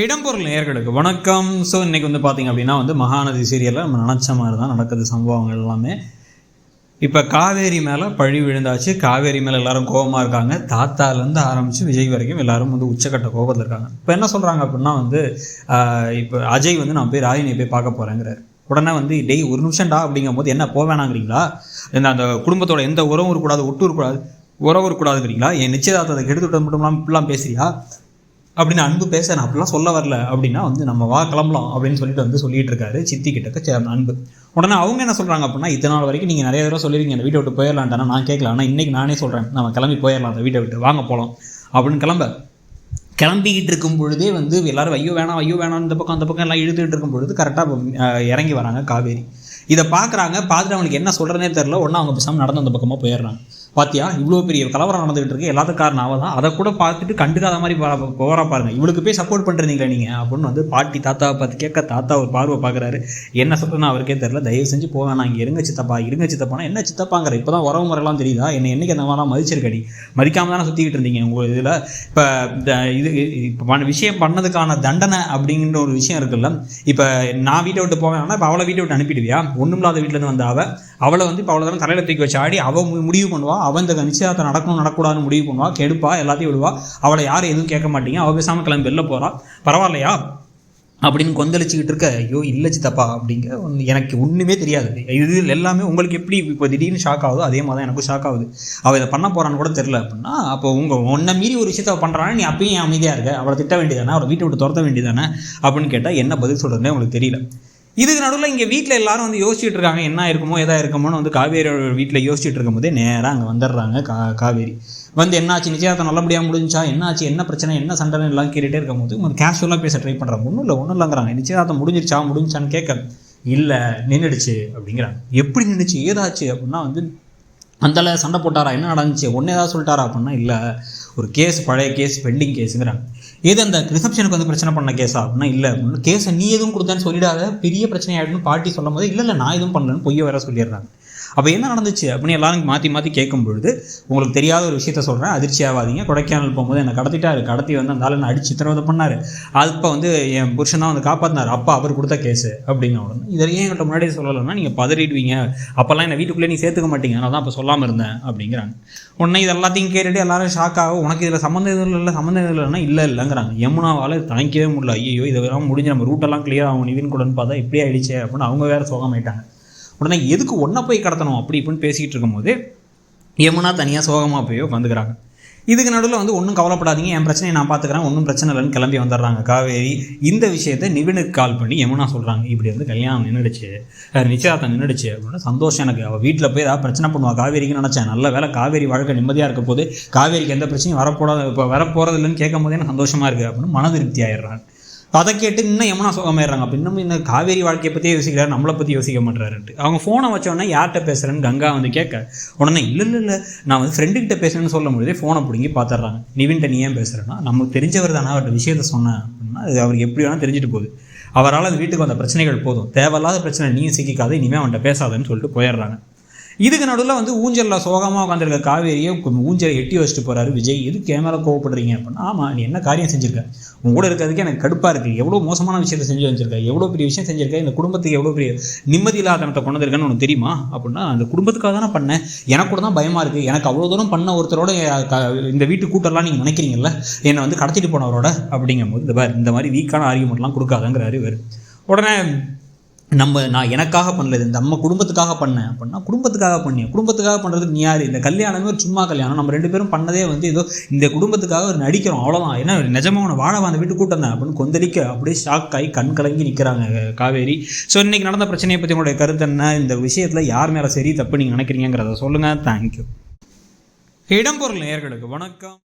இடம்பொருள் நேயர்களுக்கு வணக்கம். ஸோ இன்றைக்கி பார்த்தீங்க அப்படின்னா மகாநதி சீரியலில் நம்ம நினச்ச மாதிரி தான் நடக்குது சம்பவங்கள் எல்லாமே. இப்போ காவேரி மேலே பழி விழுந்தாச்சு. காவேரி மேலே எல்லாரும் கோபமாக இருக்காங்க. தாத்தாலேருந்து ஆரம்பித்து விஜய் வரைக்கும் எல்லாரும் உச்சக்கட்ட கோபத்தில் இருக்காங்க. இப்போ என்ன சொல்கிறாங்க அப்படின்னா இப்போ அஜய் நான் போய் ராகினியை போய் பார்க்க போகிறேங்கிறார். உடனே டெய் ஒரு நிமிஷம்டா அப்படிங்கும் போது என்ன போவேணாங்கிறீங்களா? அந்த குடும்பத்தோட எந்த உறவும் இருக்கக்கூடாது, ஒட்டு இருக்கக்கூடாது, உறவு இருக்கக்கூடாதுங்கிறீங்களா? என் நிச்சயதார்த்தத்தை கெடுத்துட்டு மட்டும் இப்படிலாம் பேசுறியா அப்படின்னு அன்பு பேச நான் அப்படிலாம் சொல்ல வரல அப்படின்னா நம்ம வா கிளம்பலாம் அப்படின்னு சொல்லிட்டு இருக்காரு சித்தி கிட்டக்க அன்பு. உடனே அவங்க என்ன சொல்கிறாங்க அப்படின்னா, இத்தனை நாள் வரைக்கும் நீங்கள் நிறைய தடவை சொல்லிருக்கீங்க அந்த வீட்டை விட்டு போயிடலான்ட்டானா நான் கேட்கல, ஆனால் இன்றைக்கி நானே சொல்கிறேன் நம்ம கிளம்பி போயிடலாம் அந்த வீட்டை விட்டு, வாங்க போகலாம் அப்படின்னு கிளம்பிக்கிட்டு இருக்கும் பொழுதே எல்லாரும் ஐயோ வேணாம் இந்த பக்கம் அந்த பக்கம் எல்லாம் இழுத்துக்கிட்டு இருக்கும் பொழுது கரெக்டாக இறங்கி வராங்க காவேரி. இதை பார்க்குறாங்க. பார்த்துட்டு அவங்களுக்கு என்ன சொல்கிறனே தெரில. ஒன்றா அவங்க பேசாமல் நடந்து அந்த பக்கமாக போயிடுறாங்க. பார்த்தியா இவ்வளோ பெரிய கலவரம் நடந்துகிட்டு இருக்கு, எல்லாத்துக்கும் காரணம் அவள் தான், அதை கூட பார்த்துட்டு கண்டுக்காத மாதிரி போகிறா பாருங்க, இவளுக்கு போய் சப்போர்ட் பண்ணுறீங்களா நீங்கள் அப்படின்னு பாட்டி தாத்தாவை பார்த்து கேட்க, தாத்தா ஒரு பார்வை பார்க்குறாரு. என்ன சொல்கிறேன்னு அவருக்கே தெரில. தயவு செஞ்சு போவேன், நான் இங்கே இருங்க சித்தப்பானா என்ன சித்தப்பாங்கிற, இப்போ தான் உறவு முறையெல்லாம் தெரியுதா, என்னைக்கு அந்த மாதிரிலாம் மதிச்சிருக்கடி, மதிக்காமல் தானே சுற்றிக்கிட்டு இருந்தீங்க உங்கள் இதில். இப்போ இப்போ விஷயம் பண்ணதுக்கான தண்டனை அப்படிங்கிற ஒரு விஷயம் இருக்குல்ல. இப்போ நான் வீட்டை விட்டு போவேன்னா இப்போ அவளை வீட்டை விட்டு அனுப்பிடுவியா? ஒன்றும் இல்லாத வீட்டிலேருந்து வந்த அவளை இப்போ அவளை தானே தலையில் தூக்கி வச்சு ஆடி அவள் முடிவு பண்ணுவா. அவன் இந்த நிச்சயத்தை நடக்கூடாதுன்னு முடிவு பண்ணுவா, கெடுப்பா, எல்லாத்தையும் விடுவா. அவளை யாரும் எதுவும் கேட்க மாட்டீங்க, அவள் பேசாமல் கிளம்பி வெளில போகிறா, பரவாயில்லையா அப்படின்னு கொந்தளிச்சுக்கிட்டு இருக்க. ஐயோ இல்லை சித்தப்பா அப்படிங்க, எனக்கு ஒன்றுமே தெரியாது, இது எல்லாமே உங்களுக்கு எப்படி இப்போ திடீர்னு ஷாக் ஆகுதோ அதே மாதிரி தான் எனக்கும் ஷாக் ஆகுது. அவள் இதை பண்ண போகிறான்னு கூட தெரில அப்படின்னா, அப்போ உன்னை மீறி ஒரு விஷயத்தை பண்ணுறான்னு நீ அப்பயும் அமைதியாக இருக்க, அவளை திட்ட வேண்டியதானே, அவளை வீட்டை விட்டு துரத்த வேண்டியதானே அப்படின்னு கேட்டால் என்ன பதில் சொல்கிறதுனே உங்களுக்கு தெரியல. இதுக்கு நடுவில் இங்கே வீட்டில் எல்லாரும் யோசிச்சுட்டு இருக்காங்க, என்ன இருக்குமோ எதா இருக்குமோன்னு காவேரியோட வீட்டில் யோசிச்சுட்டு இருக்கும் போதே நேராக அங்கே வந்துடுறாங்க. காவேரி என்னாச்சு, நிச்சயதார்த்தம் நல்லபடியாக முடிஞ்சா, என்னாச்சு, என்ன பிரச்சனை, என்ன சண்டைன்னு எல்லாம் கேட்டுகிட்டே இருக்கும் போது கேஷுவலாக பேச ட்ரை பண்ணுறாங்க. ஒன்றும் இல்லைங்கிறாங்க. நிச்சயதார்த்தம் முடிஞ்சான்னு கேட்க, இல்லை நின்றுடுச்சு அப்படிங்கிறாங்க. எப்படி நின்றுச்சு, ஏதாச்சு அப்படின்னா அந்தல சண்டை போட்டாரா, என்ன நடந்துச்சு, ஒன்று ஏதாவது சொல்லிட்டாரா அப்படின்னா, இல்லை ஒரு கேஸ், பழைய கேஸ், பெண்டிங் கேஸுங்கிறாங்க. ஏது அந்த ரிசப்ஷனுக்கு பிரச்சனை பண்ண கேஸா அப்படின்னா, இல்லை கேஸை நீ எதுவும் கொடுத்தான்னு சொல்லிடாத, பெரிய பிரச்சனை ஆகிடுன்னு பாட்டி சொல்லும் போது இல்லை நான் எதுவும் பண்ணலன்னு பொய்ய வேற சொல்லிடுறாங்க. அப்போ என்ன நடந்துச்சு அப்படின்னு எல்லாரும் மாற்றி கேட்கும் பொழுது, உங்களுக்கு தெரியாத ஒரு விஷயத்த சொல்கிறேன், அதிர்ச்சி ஆகாதீங்க. கொடைக்கானல் போகும்போது என்னை கடத்தி அந்த ஆள் என்னை அடிச்சு சித்திரவதை பண்ணார். அப்போ என் புருஷன் தான் காப்பாற்றினார், அப்பா அவர் கொடுத்த கேஸு அப்படின்ன உடனே இதை ஏன் என்கிட்ட முன்னாடியே சொல்லலைன்னா நீங்கள் பதறிடுவீங்க, அப்போல்லாம் என்னை வீட்டுக்குள்ளே நீ சேர்த்துக்க மாட்டீங்க, அதனால தான் அப்போ சொல்லாமல் இருந்தேன் அப்படிங்கிறாங்க. உடனே இது எல்லாத்தையும் கேட்டுட்டு எல்லாரும் ஷாக் ஆகும். உனக்கு இதில் சம்மந்தம் இல்லைன்னா இல்லைங்கிறாங்க. யமுனாவால் தாங்கிக்கவே முடியல. ஐயோ இதெல்லாம் முடிஞ்சு நம்ம ரூட்டெல்லாம் கிளியர் ஆகும் நிவின் கூடன்னு பார்த்தா இப்படி ஆகிடுச்சே அப்படின்னு அவங்க வேறு சோகமாயிட்டாங்க. உடனே எதுக்கு ஒன்றை போய் கடத்தணும் அப்படி இப்படின்னு பேசிகிட்டு இருக்கும்போது யமுனா தனியாக சோகமாக போய் உட்காந்துக்கிறாங்க. இதுக்கு நடுவில் ஒன்றும் கவலைப்படாதீங்க, என் பிரச்சனையை நான் பார்த்துக்கிறேன், ஒன்றும் பிரச்சனை இல்லைன்னு கிளம்பி வந்துடுறாங்க காவேரி. இந்த விஷயத்தை நிவினுக்கு கால் பண்ணி யமுனா சொல்கிறாங்க, இப்படி கல்யாணம் நின்றுடுச்சு, நிச்சயதார்த்தம் நின்றுடுச்சு அப்படின்னு. சந்தோஷம் எனக்கு. அவள் வீட்டில் போய் ஏதாவது பிரச்சனை பண்ணுவா காவேரிக்கு நினச்சேன். நல்ல வேலை காவேரி வாழ்க்கை நிம்மதியாக இருக்க போது, காவேரிக்கு எந்த பிரச்சனையும் வரப்போகிறது இல்லைன்னு கேட்கும் போதே எனக்கு சந்தோஷமாக இருக்குது அப்படின்னு மன திருப்தி ஆயிடுறாங்க. அதை கேட்டு இன்னும் யமுனா சோகமாயிடுறாங்க. அப்போ இன்னும் காவேரி வாழ்க்கையை பற்றியே யோசிக்கிறாரு, நம்மளை பற்றி யோசிக்க மாட்டாருன்ட்டு. அவங்க ஃபோனை வச்சோடனே யார்கிட்ட பேசுகிறேன்னு கங்கா கேட்க, உடனே இல்லை நான் ஃப்ரெண்டுக்கிட்ட பேசுகிறேன்னு சொல்லும் பொழுதே ஃபோனை பிடிங்கி பார்த்துட்றாங்க. நிவின்ட்ட நீ ஏன் பேசுகிறேன்னா, நமக்கு தெரிஞ்சவர் தானே, அவர்கிட்ட விஷயத்த சொன்னேன் அப்படின்னா அது அவருக்கு எப்படி வேணால் தெரிஞ்சுட்டு போகுது, அவரால் அந்த வீட்டுக்கு வந்த பிரச்சனைகள் போதும், தேவையில்லாத பிரச்சனை நீயும் சிக்கிக்காத, இனிமேல் அவன்கிட்ட பேசாதன்னு சொல்லிட்டு போயிடுறாங்க. இதுக்கு நடுவில் ஊஞ்சலில் சோகமாக உட்காந்துருக்க காவேரியை ஊஞ்சலை எட்டி வச்சுட்டு போகிறாரு விஜய். எது கேமரா கோவப்படுறீங்க அப்படின்னா, ஆமாம் நீ என்ன காரியம் செஞ்சுருக்க, உங்க கூட இருக்கிறதுக்கு எனக்கு கடுப்பாக இருக்குது, எவ்வளோ மோசமான விஷயத்தை செஞ்சு வச்சிருக்க, எவ்வளோ பெரிய விஷயம் செஞ்சுருக்க, இந்த குடும்பத்துக்கு எவ்வளோ பெரிய நிம்மதி இல்லாதனத்தை கொண்டு வந்திருக்கேன்னு உனக்கு தெரியுமா அப்படின்னா, அந்த குடும்பத்துக்காக தானே பண்ணேன், எனக்கு கூட தான் பயமாக இருக்குது, எனக்கு அவ்வளோ தூரம் பண்ண ஒருத்தரோட இந்த வீட்டு கூட்டெல்லாம் நீங்கள் நினைக்கிறீங்கல்ல, என்னை கடத்திட்டு போனவரோட அப்படிங்கும்போது இந்த மாதிரி வீக்கான ஆர்கியூமெண்ட்லாம் கொடுக்காதங்கிறாரு இவர். உடனே நான் எனக்காக பண்ணல, இது நம்ம குடும்பத்துக்காக பண்ணேன் அப்படின்னா, குடும்பத்துக்காக பண்ணுறதுக்கு நீ யார், இந்த கல்யாணமே ஒரு சும்மா கல்யாணம், நம்ம ரெண்டு பேரும் பண்ணதே ஏதோ இந்த குடும்பத்துக்காக ஒரு நடிக்கிறோம் அவ்வளோதான், ஏன்னா நிஜமாக உன வாழ அந்த வீட்டு கூட்டம் தான் அப்படின்னு கொந்தளிக்க அப்படியே ஷாக் ஆகி கண் கலங்கி நிற்கிறாங்க காவேரி. ஸோ இன்றைக்கி நடந்த பிரச்சனையை பற்றி உங்களுடைய கருத்து என்ன, இந்த விஷயத்தில் யார் மேலே சரி தப்பு நீங்கள் நினைக்கிறீங்கிறத சொல்லுங்கள். தேங்க்யூ. இடம்பொருள் நேயர்களுக்கு வணக்கம்.